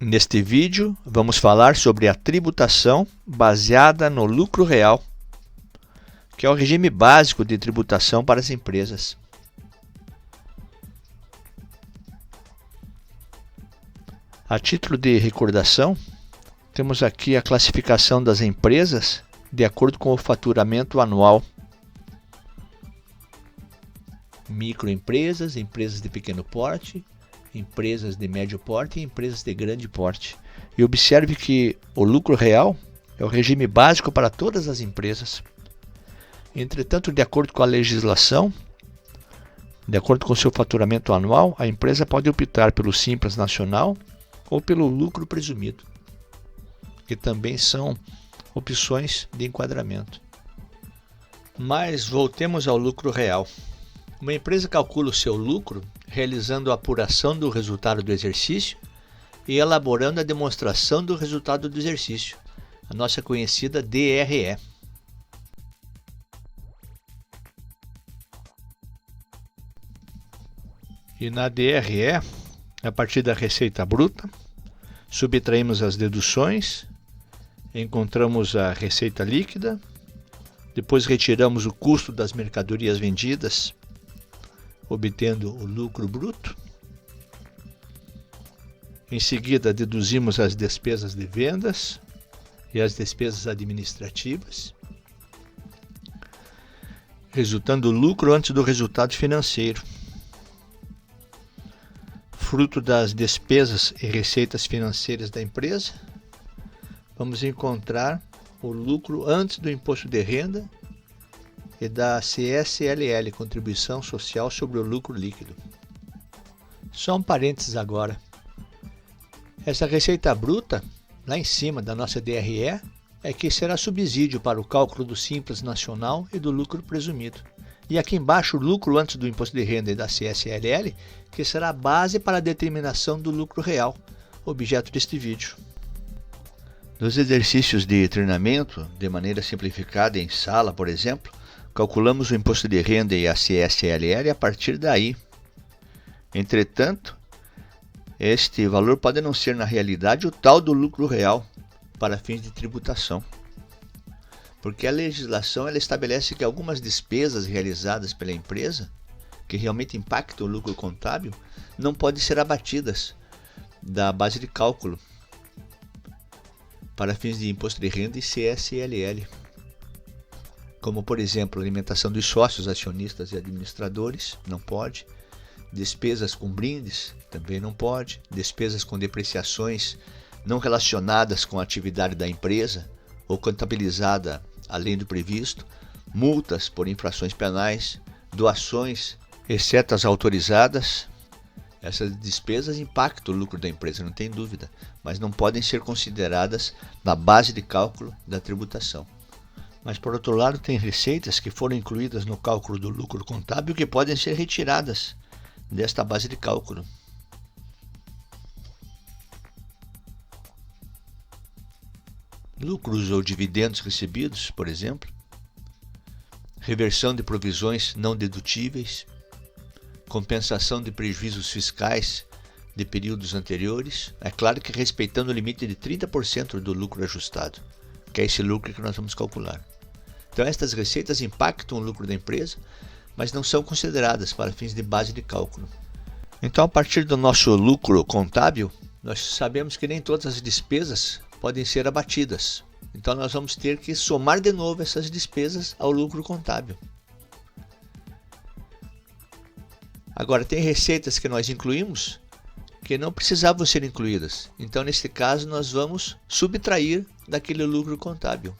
Neste vídeo, vamos falar sobre a tributação baseada no lucro real, que é o regime básico de tributação para as empresas. A título de recordação, temos aqui a classificação das empresas de acordo com o faturamento anual. Microempresas, empresas de pequeno porte, empresas de médio porte e empresas de grande porte. E observe que o lucro real é o regime básico para todas as empresas. Entretanto, de acordo com a legislação, de acordo com o seu faturamento anual, a empresa pode optar pelo Simples Nacional ou pelo lucro presumido, que também são opções de enquadramento. Mas voltemos ao lucro real. Uma empresa calcula o seu lucro realizando a apuração do resultado do exercício e elaborando a demonstração do resultado do exercício, a nossa conhecida DRE. E na DRE, a partir da receita bruta, subtraímos as deduções, encontramos a receita líquida, depois retiramos o custo das mercadorias vendidas, obtendo o lucro bruto. Em seguida, deduzimos as despesas de vendas e as despesas administrativas, resultando o lucro antes do resultado financeiro. Fruto das despesas e receitas financeiras da empresa, vamos encontrar o lucro antes do imposto de renda e da CSLL, Contribuição Social sobre o Lucro Líquido. Só um parênteses agora. Essa receita bruta, lá em cima da nossa DRE, é que será subsídio para o cálculo do Simples Nacional e do lucro presumido. E aqui embaixo o lucro antes do imposto de renda e da CSLL, que será a base para a determinação do lucro real, objeto deste vídeo. Nos exercícios de treinamento, de maneira simplificada em sala, por exemplo, calculamos o imposto de renda e a CSLL a partir daí. Entretanto, este valor pode não ser na realidade o tal do lucro real para fins de tributação, porque a legislação ela estabelece que algumas despesas realizadas pela empresa, que realmente impactam o lucro contábil, não podem ser abatidas da base de cálculo para fins de imposto de renda e CSLL. Como, por exemplo, alimentação dos sócios, acionistas e administradores, não pode. Despesas com brindes, também não pode. Despesas com depreciações não relacionadas com a atividade da empresa ou contabilizada além do previsto. Multas por infrações penais, doações, exceto as autorizadas. Essas despesas impactam o lucro da empresa, não tem dúvida, mas não podem ser consideradas na base de cálculo da tributação. Mas, por outro lado, tem receitas que foram incluídas no cálculo do lucro contábil que podem ser retiradas desta base de cálculo. Lucros ou dividendos recebidos, por exemplo, reversão de provisões não dedutíveis, compensação de prejuízos fiscais de períodos anteriores, é claro que respeitando o limite de 30% do lucro ajustado, que é esse lucro que nós vamos calcular. Então, estas receitas impactam o lucro da empresa, mas não são consideradas para fins de base de cálculo. Então, a partir do nosso lucro contábil, nós sabemos que nem todas as despesas podem ser abatidas. Então, nós vamos ter que somar de novo essas despesas ao lucro contábil. Agora, tem receitas que nós incluímos que não precisavam ser incluídas. Então, nesse caso, nós vamos subtrair daquele lucro contábil.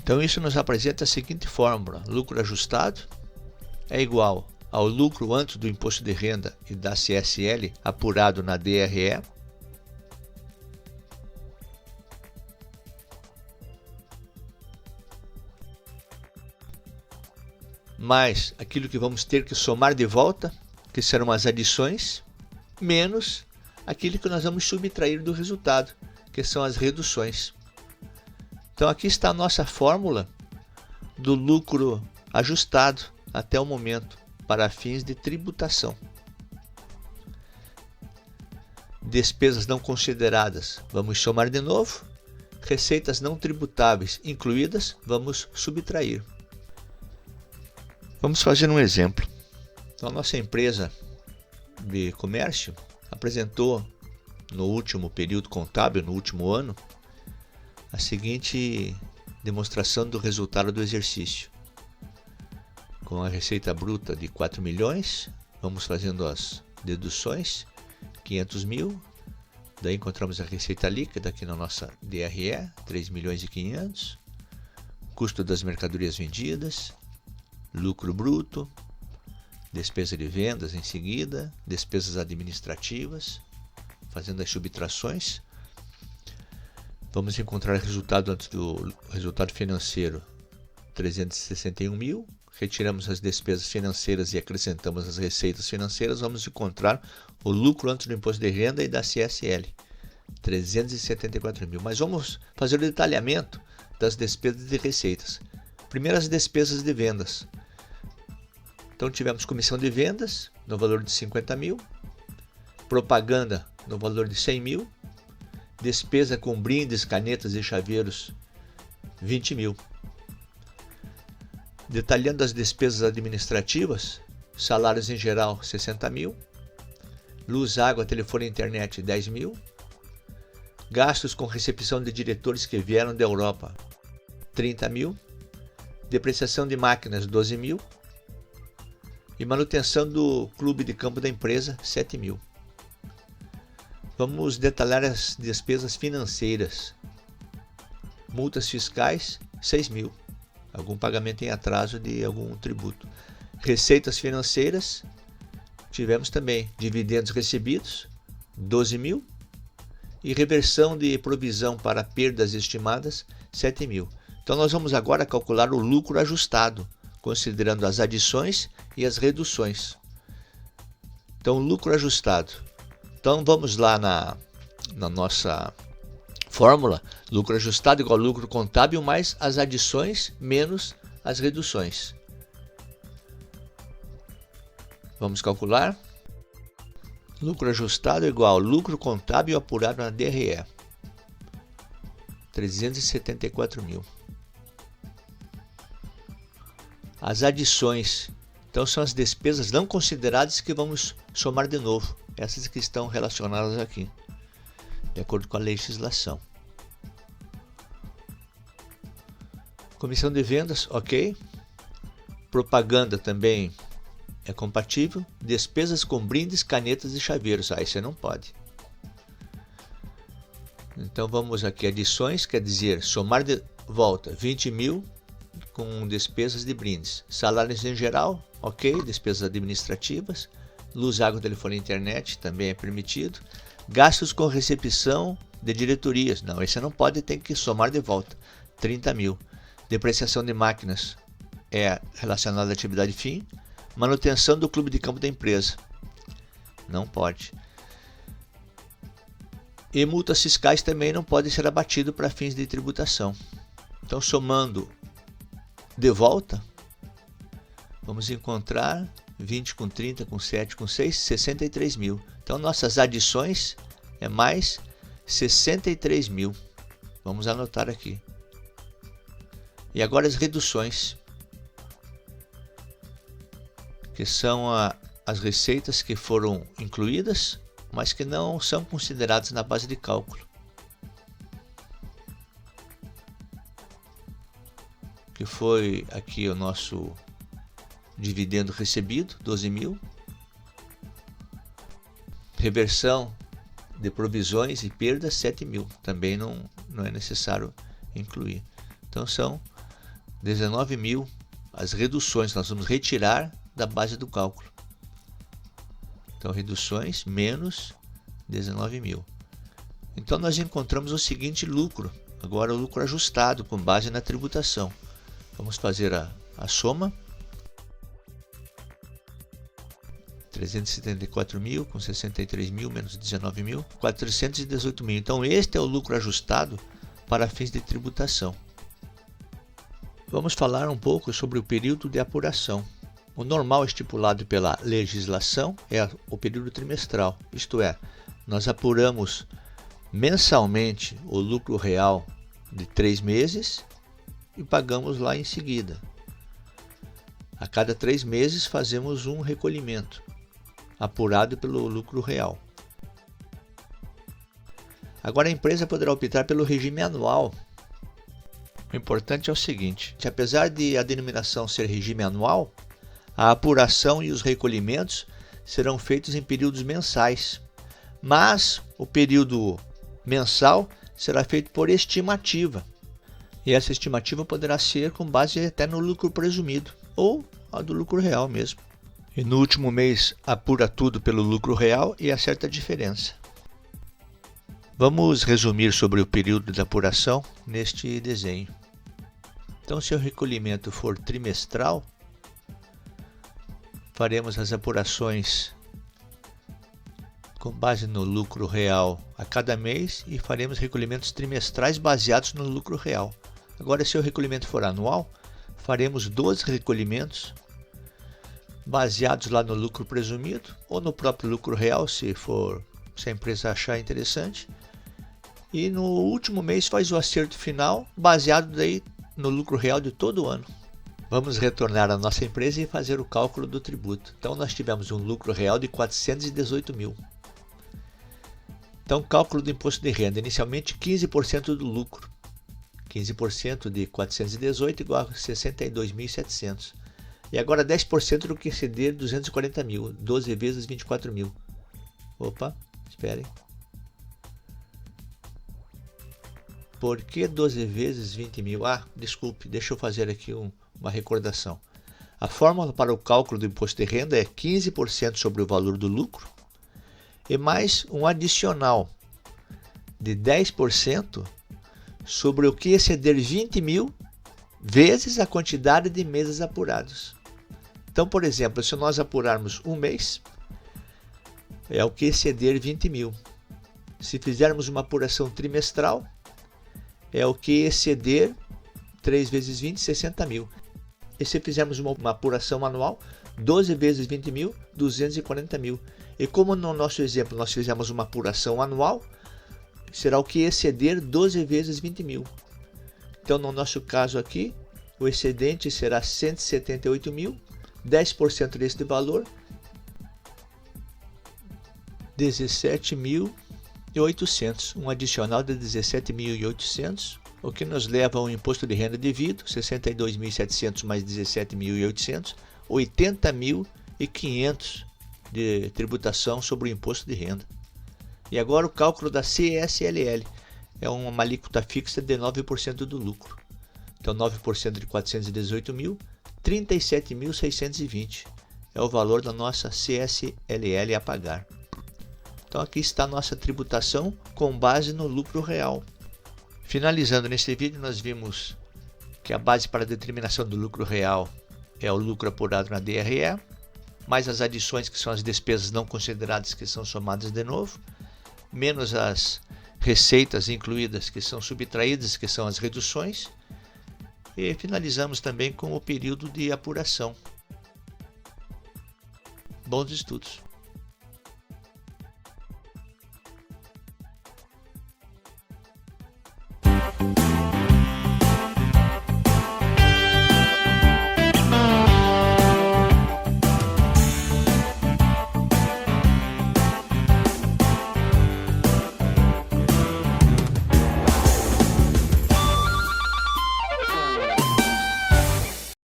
Então, isso nos apresenta a seguinte fórmula: lucro ajustado é igual ao lucro antes do imposto de renda e da CSL apurado na DRE, mais aquilo que vamos ter que somar de volta, que serão as adições, menos aquilo que nós vamos subtrair do resultado, que são as reduções. Então aqui está a nossa fórmula do lucro ajustado até o momento. para fins de tributação. Despesas não consideradas, vamos somar de novo. Receitas não tributáveis incluídas, vamos subtrair. Vamos fazer um exemplo. Então, a nossa empresa de comércio apresentou no último período contábil, no último ano, a seguinte demonstração do resultado do exercício. Com a receita bruta de 4 milhões, vamos fazendo as deduções, 500 mil, daí encontramos a receita líquida aqui na nossa DRE, 3 milhões e 500, custo das mercadorias vendidas, lucro bruto, despesa de vendas em seguida, despesas administrativas, fazendo as subtrações. Vamos encontrar o resultado antes do resultado financeiro, 361 mil. Retiramos as despesas financeiras e acrescentamos as receitas financeiras. Vamos encontrar o lucro antes do imposto de renda e da CSL, 374 mil. Mas vamos fazer o detalhamento das despesas e receitas. Primeiro, as despesas de vendas. Então, tivemos comissão de vendas no valor de 50 mil, propaganda no valor de 100 mil, despesa com brindes, canetas e chaveiros, 20 mil. Detalhando as despesas administrativas, salários em geral, 60 mil, luz, água, telefone e internet, 10 mil, gastos com recepção de diretores que vieram da Europa, 30 mil, depreciação de máquinas, 12 mil, e manutenção do clube de campo da empresa, 7 mil. Vamos detalhar as despesas financeiras. Multas fiscais, 6 mil. Algum pagamento em atraso de algum tributo. Receitas financeiras, tivemos também dividendos recebidos, 12 mil. E reversão de provisão para perdas estimadas, 7 mil. Então nós vamos agora calcular o lucro ajustado, considerando as adições e as reduções. Então, lucro ajustado. Então vamos lá na nossa fórmula, lucro ajustado igual lucro contábil mais as adições menos as reduções. Vamos calcular. Lucro ajustado igual lucro contábil apurado na DRE, 374 mil. As adições, então, são as despesas não consideradas que vamos somar de novo. Essas que estão relacionadas aqui, de acordo com a legislação. Comissão de vendas, ok. Propaganda também é compatível. Despesas com brindes, canetas e chaveiros. Aí você não pode. Então vamos aqui, adições, quer dizer, somar de volta 20 mil com despesas de brindes. Salários em geral, ok. Despesas administrativas. Luz, água, telefone e internet também é permitido. Gastos com recepção de diretorias. Não, esse não pode, tem que somar de volta. 30 mil. Depreciação de máquinas é relacionada à atividade fim. Manutenção do clube de campo da empresa. Não pode. E multas fiscais também não podem ser abatidas para fins de tributação. Então, somando de volta, vamos encontrar 20 com 30, com 7, com 6, 63 mil. Então, nossas adições é mais 63 mil. Vamos anotar aqui. E agora as reduções, que são as receitas que foram incluídas, mas que não são consideradas na base de cálculo. Que foi aqui o nosso dividendo recebido, 12 mil. Reversão de provisões e perdas, 7 mil. Também não é necessário incluir. Então são 19 mil as reduções, nós vamos retirar da base do cálculo. Então, reduções menos 19 mil. Então, nós encontramos o seguinte lucro. Agora, o lucro ajustado com base na tributação. Vamos fazer a soma. 374 mil com 63 mil menos 19 mil, 418 mil. Então, este é o lucro ajustado para fins de tributação. Vamos falar um pouco sobre o período de apuração. O normal estipulado pela legislação é o período trimestral, isto é, nós apuramos mensalmente o lucro real de 3 meses e pagamos lá em seguida. A cada 3 meses fazemos um recolhimento, apurado pelo lucro real. Agora a empresa poderá optar pelo regime anual. O importante é o seguinte, que apesar de a denominação ser regime anual, a apuração e os recolhimentos serão feitos em períodos mensais, mas o período mensal será feito por estimativa, e essa estimativa poderá ser com base até no lucro presumido, ou a do lucro real mesmo. E no último mês apura tudo pelo lucro real e acerta a diferença. Vamos resumir sobre o período de apuração neste desenho. Então, se o recolhimento for trimestral, faremos as apurações com base no lucro real a cada mês e faremos recolhimentos trimestrais baseados no lucro real. Agora, se o recolhimento for anual, faremos 12 recolhimentos baseados lá no lucro presumido ou no próprio lucro real, se a empresa achar interessante. E no último mês faz o acerto final baseado daí no lucro real de todo o ano. Vamos retornar à nossa empresa e fazer o cálculo do tributo. Então nós tivemos um lucro real de 418 mil. Então cálculo do imposto de renda, inicialmente 15% do lucro. 15% de 418 igual a 62.700. E agora 10% do que exceder 240 mil, 12 vezes 24 mil. Opa, esperem. Por que 12 vezes 20 mil? Desculpe, deixa eu fazer aqui uma recordação. A fórmula para o cálculo do imposto de renda é 15% sobre o valor do lucro e mais um adicional de 10% sobre o que exceder 20 mil vezes a quantidade de meses apurados. Então, por exemplo, se nós apurarmos um mês, é o que exceder 20 mil. Se fizermos uma apuração trimestral, é o que exceder 3 vezes 20, 60 mil. E se fizermos uma apuração anual, 12 vezes 20 mil, 240 mil. E como no nosso exemplo nós fizemos uma apuração anual, será o que exceder 12 vezes 20 mil. Então no nosso caso aqui, o excedente será 178 mil, 10% deste valor, 17.800, um adicional de 17.800, o que nos leva ao imposto de renda devido, 62.700 mais 17.800, 80.500 de tributação sobre o imposto de renda. E agora o cálculo da CSLL, é uma alíquota fixa de 9% do lucro. Então 9% de 418 mil, 37.620 é o valor da nossa CSLL a pagar. Então aqui está a nossa tributação com base no lucro real. Finalizando neste vídeo, nós vimos que a base para a determinação do lucro real é o lucro apurado na DRE, mais as adições que são as despesas não consideradas que são somadas de novo, menos as receitas incluídas que são subtraídas, que são as reduções, e finalizamos também com o período de apuração. Bons estudos!